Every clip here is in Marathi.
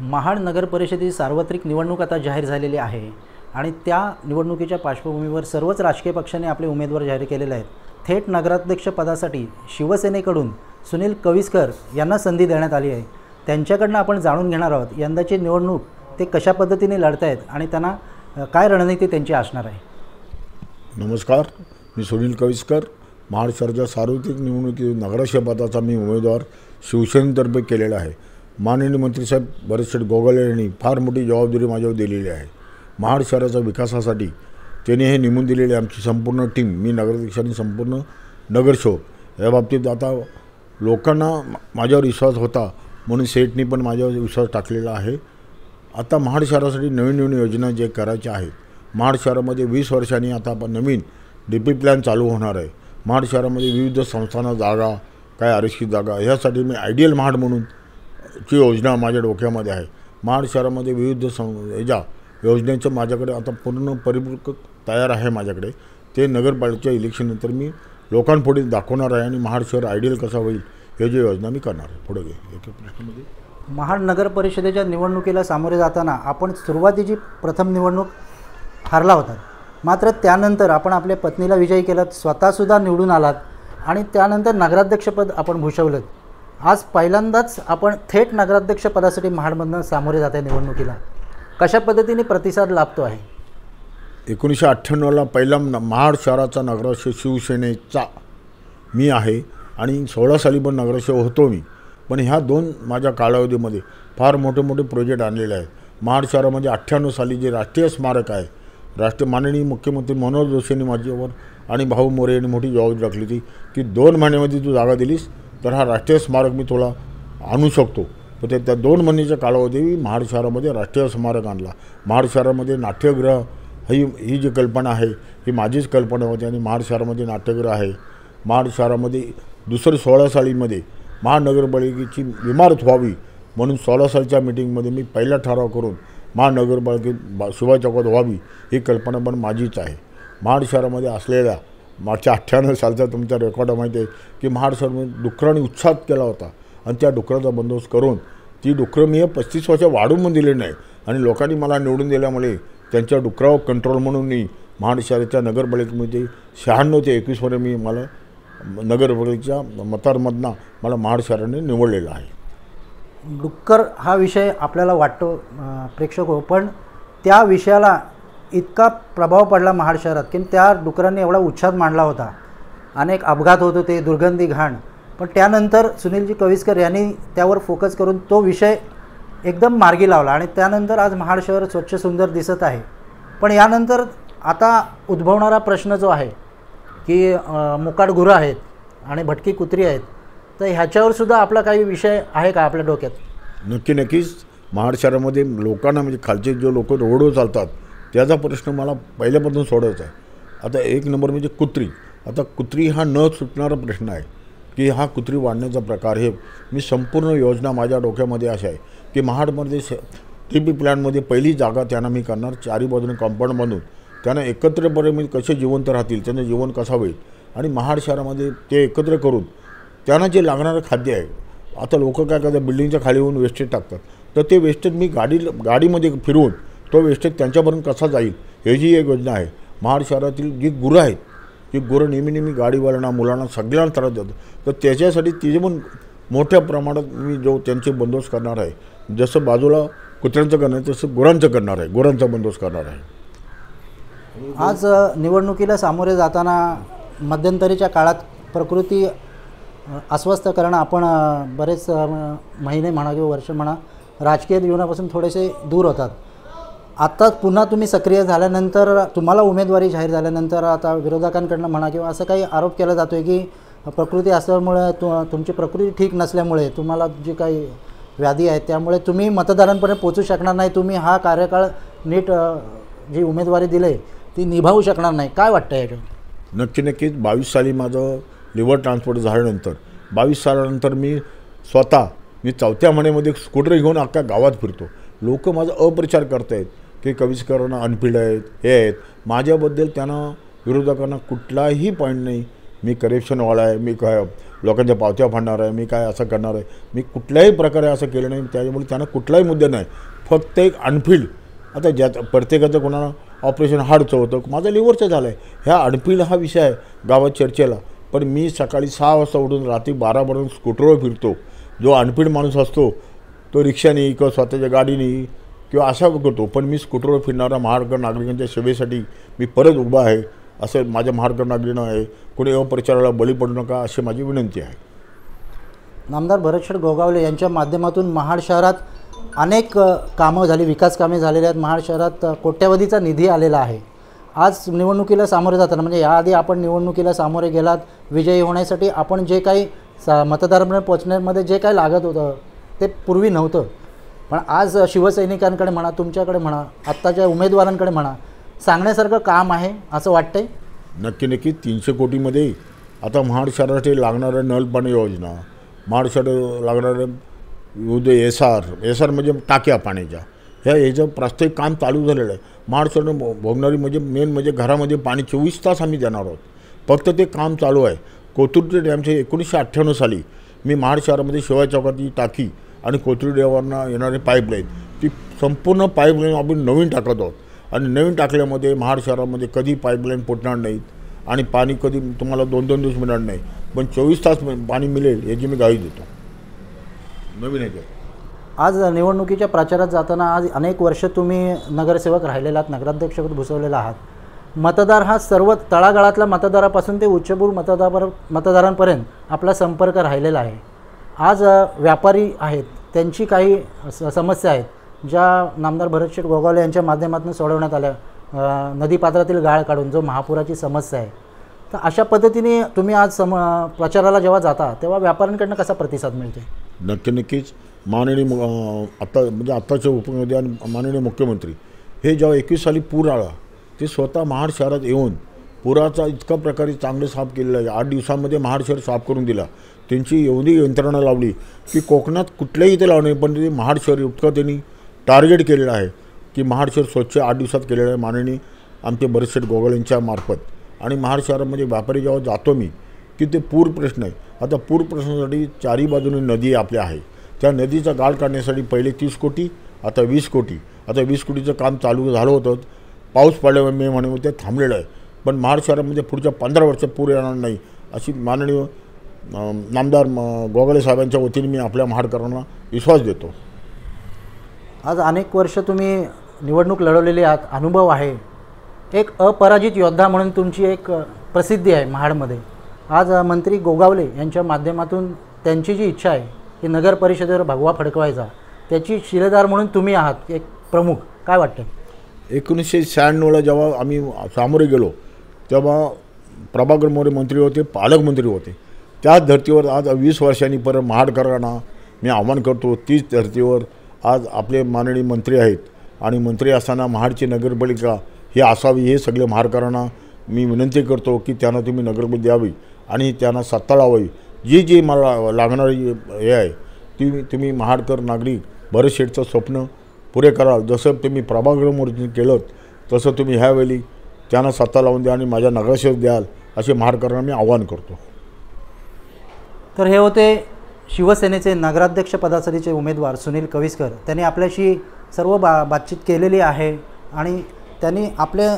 महाड नगर परिषदेची सार्वत्रिक निवडणूक आता जाहीर झालेली आहे आणि त्या निवडणुकीच्या पार्श्वभूमीवर सर्वच राजकीय पक्षांनी आपले उमेदवार जाहीर केलेले आहेत। थेट नगराध्यक्ष पदासाठी शिवसेनेकडून सुनील कविस्कर यांना संधी देण्यात आली आहे। त्यांच्याकडून आपण जाणून घेणार आहोत यंदाची निवडणूक ते कशा पद्धतीने लढतायत आणि त्यांना काय रणनीती त्यांची असणार आहे। नमस्कार, मी सुनील कविस्कर। महाड शहराच्या सार्वत्रिक निवडणुकीत नगराध्यक्ष पदाचा मी उमेदवार शिवसेनेतर्फे केलेला आहे। माननीय मंत्रीसाहेब भरतशेठ गोगावले यांनी फार मोठी जबाबदारी माझ्यावर दिलेली आहे। महाड शहराच्या विकासासाठी त्यांनी हे नेमून दिलेली आमची संपूर्ण टीम, मी नगराध्यक्षांनी संपूर्ण नगरसेवक या बाबतीत आता लोकांना माझ्यावर विश्वास होता म्हणून सेठनी पण माझ्यावर विश्वास टाकलेला आहे। आता महाड शहरासाठी नवीन नवीन योजना जे करायच्या आहेत। महाड शहरामध्ये 20 वर्षांनी आता आपण नवीन DP प्लॅन चालू होणार आहे। महाड शहरामध्ये विविध संस्थांना जागा, काय आरक्षित जागा, यासाठी मी आयडियल महाड म्हणून ची योजना माझ्या डोक्यामध्ये आहे। महाड शहरामध्ये विविध योजनेचं माझ्याकडे आता पूर्ण परिपूर्ण तयार आहे माझ्याकडे। ते नगरपालिकेच्या इलेक्शननंतर मी लोकांपुढे दाखवणार आहे आणि महाड शहर आयडियल कसा होईल याची योजना मी करणार आहे। पुढे एक प्रश्नामध्ये महाड नगर परिषदेच्या निवडणुकीला सामोरे जाताना आपण सुरुवातीची प्रथम निवडणूक हारला होता, मात्र त्यानंतर आपण आपल्या पत्नीला विजयी केलात, स्वतःसुद्धा निवडून आलात आणि त्यानंतर नगराध्यक्षपद आपण भूषवलं। आज पहिल्यांदाच आपण थेट नगराध्यक्ष पदासाठी महाडमधून सामोरे जात आहे निवडणुकीला, कशा पद्धतीने प्रतिसाद लाभतो आहे? 1998ला पहिला महाड शहराचा नगराध्यक्ष शिवसेनेचा मी आहे आणि 16 साली पण नगराध्यक्ष होतो मी। पण ह्या दोन माझ्या कालावधीमध्ये फार मोठे मोठे प्रोजेक्ट आणलेले आहेत। महाड शहरामध्ये 98 साली जे राष्ट्रीय स्मारक आहे, माननीय मुख्यमंत्री मनोहर जोशींनी माझ्यावर आणि भाऊ मोरे यांनी मोठी जबाबदारी टाकली होती की 2 महिन्यामध्ये तू जागा दिलीस तर हा राष्ट्रीय स्मारक मी तुला आणू शकतो। पण त्या 2 महिन्याच्या कालावधीत महाड शहरामध्ये राष्ट्रीय स्मारक आणला। महाड शहरामध्ये नाट्यगृह ही जी कल्पना आहे ही माझीच कल्पना होती आणि महाड शहरामध्ये नाट्यगृह आहे। महाड शहरामध्ये दुसरी 16 सालीमध्ये महानगरपालिकेची इमारत व्हावी म्हणून 16 सालच्या मीटिंगमध्ये मी पहिला ठराव करून महानगरपालिकेत शिवाजी चौकात व्हावी ही कल्पना पण माझीच आहे। महाड शहरामध्ये असलेल्या मागच्या 98 सालचा तुमचा रेकॉर्ड माहिती आहे की महाड शहरामध्ये डुकरांनी उत्साह केला होता आणि त्या डुकराचा बंदोबस्त करून ती डुकरं मी 35 वर्ष वाढवून दिले नाही आणि लोकांनी मला निवडून दिल्यामुळे त्यांच्या डुकरावर कंट्रोल म्हणून मी महाड शहराच्या नगरपालिकेमध्ये 96 ते 21 वर मी मला नगरपालिकेच्या मतांमधनं मला महाड शहराने निवडलेलं आहे। डुक्कर हा विषय आपल्याला वाटतो प्रेक्षक हो, पण त्या विषयाला इतका प्रभाव पडला महाड शहरात की त्या डुकरांनी एवढा उच्छाद मांडला होता, अनेक अपघात होत होते, दुर्गंधी घाण, पण त्यानंतर सुनीलजी कविस्कर यांनी त्यावर फोकस करून तो विषय एकदम मार्गी लावला आणि त्यानंतर आज महाड शहर स्वच्छ सुंदर दिसत आहे। पण यानंतर आता उद्भवणारा प्रश्न जो आहे की मुकाट गुरं आहेत आणि भटकी कुत्री आहेत, तर ह्याच्यावर सुद्धा आपला काही विषय आहे का आपल्या डोक्यात? नक्कीच महाड शहरामध्ये लोकांना म्हणजे खालचे जो लोक रोडवर चालतात त्याचा प्रश्न मला पहिल्यापासून सोडवायचा आहे। आता एक नंबर म्हणजे कुत्री। आता कुत्री हा न सुटणारा प्रश्न आहे की हा कुत्री वाढण्याचा प्रकार हे मी संपूर्ण योजना माझ्या डोक्यामध्ये अशी आहे की महाडमध्ये DP प्लॅनमध्ये पहिली जागा त्यांना मी करणार, 4 बाजूने कंपाऊंड बांधून त्यांना एकत्रपणे मी कसे जिवंत राहतील, त्यांचं जीवन कसं होईल आणि महाड शहरामध्ये ते एकत्र करून त्यांना जे लागणारं खाद्य आहे। आता लोक काय करतात, बिल्डिंगच्या खाली येऊन वेस्टेज टाकतात, तर ते वेस्टेज मी गाडीमध्ये फिरवून तो वेस्टेज त्यांच्यापर्यंत कसा जाईल ह्याची एक योजना आहे। महाड शहरातील जी गुरं आहेत ती गुरं नेहमी गाडीवाल्यांना, मुलांना सगळ्यांना त्रास देतात, तर त्याच्यासाठी तिचे पण मोठ्या प्रमाणात मी त्यांचे बंदोबस्त करणार आहे। जसं बाजूला कुत्र्यांचं करणार आहे तसं गुरांचं करणार आहे, गुरांचा बंदोबस्त करणार आहे। आज निवडणुकीला सामोरे जाताना मध्यंतरीच्या काळात प्रकृती अस्वस्थ करणं आपण बरेच महिने म्हणा किंवा वर्ष म्हणा राजकीय जीवनापासून थोडेसे दूर होतात। आता पुन्हा तुम्ही सक्रिय झाल्यानंतर, तुम्हाला उमेदवारी जाहीर झाल्यानंतर आता विरोधकांकडनं म्हणा किंवा असं काही आरोप केला जातो आहे की प्रकृती असल्यामुळे तुमची प्रकृती ठीक नसल्यामुळे तुम्हाला जी काही व्याधी आहे त्यामुळे तुम्ही मतदारांपर्यंत पोहोचू शकणार नाही, तुम्ही हा कार्यकाळ नीट जी उमेदवारी दिली ती निभावू शकणार नाही, काय वाटतं याच्यावर? नक्कीच 22 साली माझं लिव्हर ट्रान्सप्लांट झाल्यानंतर 22 सालानंतर मी स्वतः 4थ्या महिन्यामध्ये स्कूटर घेऊन अख्ख्या गावात फिरतो। लोक माझा अप्रचार करत आहेत की कविस्करांना अनफिल्ड आहेत, हे आहेत। माझ्याबद्दल त्यांना विरोधकांना कुठलाही पॉईंट नाही, मी करप्शनवाला आहे, लोकांच्या पावत्या फाडणार आहे, मी काय असं करणार आहे, मी कुठल्याही प्रकारे असं केलं नाही. त्याच्यामुळे त्यांना कुठलाही मुद्दा नाही, फक्त एक अनफिल्ड. आता ज्यात प्रत्येकाचं कोणाला ऑपरेशन हार्टचं होतं, माझं लिव्हरचं झालं आहे, ह्या अनफिल्ड हा विषय आहे गावात चर्चेला. पण मी सकाळी 6 वाजता उठून रात्री 12पर्यंत स्कूटरवर फिरतो. जो अनफिल्ड माणूस असतो तो रिक्षाने किंवा स्वतःच्या गाडीने किंवा असा करतो, पण मी स्कूटरवर फिरणारा महाराष्ट्र नागरिकांच्या सेवेसाठी मी परत उभा आहे. असं माझ्या महाराष्ट्र नागरिकांना आहे, कोणी अपप्रचाराला बळी पडू नका अशी माझी विनंती आहे. नामदार भरतशेठ गोगावले यांच्या माध्यमातून महाड शहरात अनेक कामं झाली, विकास कामे झालेली आहेत. महाड शहरात कोट्यवधीचा निधी आलेला आहे. आज निवडणुकीला सामोरे जाताना, म्हणजे याआधी आपण निवडणुकीला सामोरे गेलात, विजयी होण्यासाठी आपण जे काही मतदारांपर्यंत पोचण्यामध्ये जे काही लागत होतं ते पूर्वी नव्हतं. पण आज शिवसैनिकांकडे म्हणा, तुमच्याकडे म्हणा, आत्ताच्या उमेदवारांकडे म्हणा, सांगण्यासारखं काम आहे असं वाटतंय. नक्की 300 कोटीमध्ये आता महाड शहरासाठी लागणारं नळ पाणी योजना, महाड शहर लागणारं विविध एस आर म्हणजे टाक्या पाण्याच्या, ह्याचं प्रास्ताविक काम चालू झालेलं आहे. महाड शहर भोगणारी म्हणजे मेन म्हणजे घरामध्ये पाणी 24 तास आम्ही देणार आहोत. फक्त ते काम चालू आहे. कोथरूड डॅमचे 1998 साली मी महाड शहरामध्ये शिवाय चौकातली टाकी आणि कोथरूड डॅमवरनं येणारे पाईपलाईन, ती संपूर्ण पाईपलाईन आपण नवीन टाकत आहोत. आणि नवीन टाकल्यामध्ये महाड शहरामध्ये कधी पाईपलाईन फुटणार नाहीत आणि पाणी कधी तुम्हाला 2-2 दिवस मिळणार नाही, पण 24 तास पाणी मिळेल याची मी ग्वाही देतो. नवीन आहे. आज निवडणुकीच्या प्रचारात जाताना आज अनेक वर्ष तुम्ही नगरसेवक राहिलेला आहात, नगराध्यक्षपद भूषवलेला आहात. मतदार हा सर्व तळागाळातल्या मतदारापासून ते उच्चभ्रू मतदारांपर्यंत आपला संपर्क राहिलेला आहे. आज व्यापारी आहेत, त्यांची काही समस्या आहेत ज्या नामदार भरतशेठ गोगावले यांच्या माध्यमातून सोडवण्यात आल्या. नदीपात्रातील गाळ काढून जो महापुराची समस्या आहे, तर अशा पद्धतीने तुम्ही आज प्रचाराला जेव्हा जाता तेव्हा व्यापाऱ्यांकडून कसा प्रतिसाद मिळतो? नक्कीच माननीय आत्ताचे उपमुख्यमंत्री आणि माननीय मुख्यमंत्री हे जेव्हा 21 साली पूर आला, ते स्वतः महाड शहरात येऊन पुराचा इतका प्रकारे चांगलं साफ केलेलं आहे. 8 दिवसांमध्ये महाड शहर साफ करून दिला. त्यांची एवढी यंत्रणा लावली की कोकणात कुठल्याही इथे लावणे, पण ते महाड शहर इतकं त्यांनी टार्गेट केलेलं आहे की महाड शहर स्वच्छ 8 दिवसात केलेलं आहे माननीय आमचे भरतशेठ गोगावले यांच्या मार्फत. आणि महाड शहरामध्ये व्यापारी जेव्हा जातो मी की ते पूर प्रश्न आहे. आता पूर प्रश्नासाठी 4ही बाजूने नदी आपल्या आहे. त्या नदीचा गाळ काढण्यासाठी पहिले 30 कोटी, आता 20 कोटी. आता 20 कोटीचं काम चालू झालं होतं. पाऊस पडल्यामुळे मे महिन्यामध्ये ते थांबलेलं आहे. पण महाड शहरामध्ये पुढच्या 15 वर्षात पूर येणार नाही अशी माननीय नामदार गोगावले साहेबांच्या वतीने मी आपल्या महाडकरांना विश्वास देतो. आज अनेक वर्ष तुम्ही निवडणूक लढवलेली आहात, अनुभव आहे. एक अपराजित योद्धा म्हणून तुमची एक प्रसिद्धी आहे महाडमध्ये. आज मंत्री गोगावले यांच्या माध्यमातून त्यांची जी इच्छा आहे की नगर परिषदेवर भगवा फडकवायचा, त्याची शिलेदार म्हणून तुम्ही आहात एक प्रमुख. काय वाटतं? 1996ला जेव्हा आम्ही सामोरे गेलो तेव्हा प्रभाकर मोरे मंत्री होते, पालकमंत्री होते. त्याच धर्तीवर आज 20 वर्षांनी परत महाडकरांना मी आव्हान करतो. तीच धर्तीवर आज आपले माननीय मंत्री आहेत आणि मंत्री असताना महाडची नगरपालिका ही असावी हे सगळे महाडकरांना मी विनंती करतो की त्यांना तुम्ही नगरपालिका द्यावी आणि त्यांना सत्ता लावावी. जी मला लागणारी हे आहे ती तुम्ही महाडकर नागरिक भरतशेठचं स्वप्न पुरे कराल. जसं तुम्ही प्रभाकर मोरेंनी केलं तसं तुम्ही ह्यावेळी त्यांना सत्ता लावून द्या आणि माझ्या नगरसेवक द्याल असे महाडकरांना मी आवाहन करतो. तर हे होते शिवसेनेचे नगराध्यक्षपदासाठीचे उमेदवार सुनील कविस्कर. त्यांनी आपल्याशी सर्व बातचीत केलेली आहे आणि त्यांनी आपल्या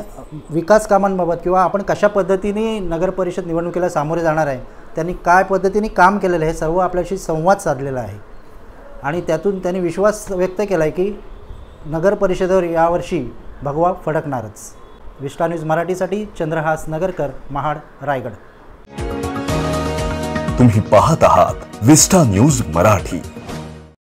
विकास कामांबाबत किंवा आपण कशा पद्धतीने नगरपरिषद निवडणुकीला सामोरे जाणार आहे, त्यांनी काय पद्धतीने काम केलेलं आहे, सर्व आपल्याशी संवाद साधलेला आहे. आणि त्यातून त्यांनी विश्वास व्यक्त केला आहे की नगरपरिषदेवर यावर्षी भगवा फडकणारच. विस्टा न्यूज मराठीसाठी चंद्रहास नगरकर, महाड, रायगड. तुम्ही पाहत आहात विस्टा न्यूज मराठी.